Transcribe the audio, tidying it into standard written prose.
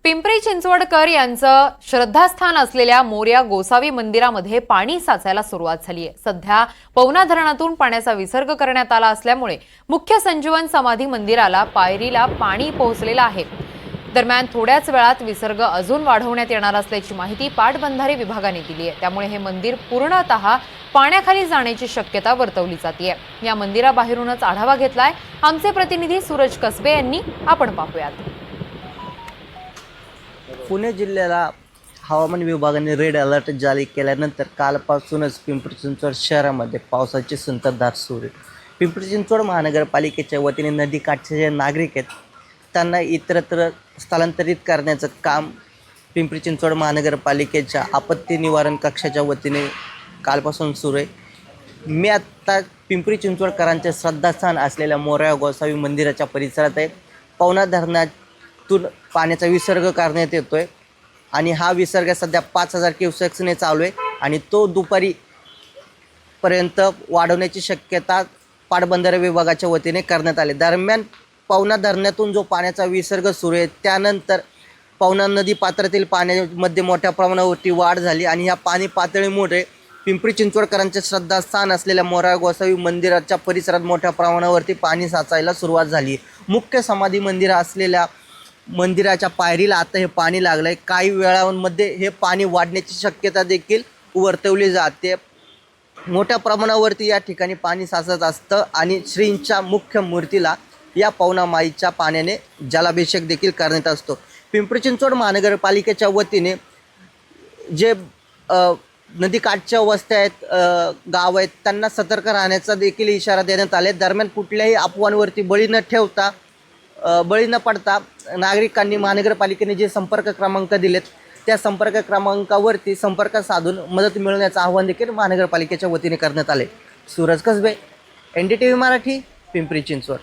पिंपरी चिंचवडकर यांचं श्रद्धास्थान असलेल्या मोरया गोसावी मंदिरामध्ये पाणी साचायला सुरुवात झाली आहे। सध्या पवना धरणातून पाण्याचा विसर्ग करण्यात आला असल्यामुळे मुख्य संजीवन समाधी मंदिराला पायरीला पाणी पोहोचलेलं आहे। दरम्यान थोड्याच वेळात विसर्ग अजून वाढवण्यात येणार असल्याची माहिती पाटबंधारे विभागाने दिली आहे। त्यामुळे हे मंदिर पूर्णतः पाण्याखाली जाण्याची शक्यता वर्तवली जाते। या मंदिराबाहेरूनच आढावा घेतलाय आमचे प्रतिनिधी सूरज कसबे यांनी। आपण पाहूयात। पुणे जिल्ह्याला हवामान विभागाने रेड अलर्ट जारी केल्यानंतर कालपासूनच पिंपरी चिंचवड शहरामध्ये पावसाची संततधार सुरू आहे। पिंपरी चिंचवड महानगरपालिकेच्या वतीने नदीकाठचे जे नागरिक आहेत त्यांना इतरत्र स्थलांतरित करण्याचं काम पिंपरी चिंचवड महानगरपालिकेच्या आपत्ती निवारण कक्षाच्या वतीने कालपासून सुरू आहे। मी आत्ता पिंपरी चिंचवडकरांचे श्रद्धास्थान असलेल्या मोरया गोसावी मंदिराच्या परिसरात आहे। पवना धरणातून पाण्याचा विसर्ग करण्यात येतोय आणि हा विसर्ग सध्या 5000 क्युसेक्सने चालू आहे आणि तो दुपारीपर्यंत वाढवण्याची शक्यता पाटबंधारे विभागाच्या वतीने करण्यात आली। दरम्यान पवना धरणातून जो पाण्याचा विसर्ग सुरू आहे त्यानंतर पवना नदी पात्रातील पाण्यामध्ये मोठ्या प्रमाणावरती वाढ झाली आणि ह्या पाणी पातळीमुळे पिंपरी चिंचवडकरांचे श्रद्धास्थान असलेल्या मोरया गोसावी मंदिराच्या परिसरात मोठ्या प्रमाणावरती पाणी साचायला सुरुवात झाली। मुख्य समाधी मंदिर असलेल्या मंदिराच्या पायरीला आता हे पाणी लागलंय। काही वेळांमध्ये हे पाणी वाढण्याची शक्यता देखील वर्तवली जाते। मोठ्या प्रमाणावरती या ठिकाणी पाणी साचत असतं आणि श्रींच्या मुख्य मूर्तीला या पवना माईच्या पाण्याने जलाभिषेक देखील करण्यात असतो। पिंपरी चिंचवड महानगरपालिकेच्या वतीने जे नदीकाठच्या वस्त्या आहेत, गाव आहेत, त्यांना सतर्क राहण्याचा देखील इशारा देण्यात आले। दरम्यान कुठल्याही अफवांवरती बळी न पडता नागरिकांनी महानगरपालिकेने जे संपर्क क्रमांक दिलेत त्या संपर्क क्रमांकावरती संपर्क साधून मदत मिळवण्याचं आवाहन देखील महानगरपालिकेच्या वतीने करण्यात आले। सूरज कसबे, NDTV मराठी, पिंपरी चिंचवड।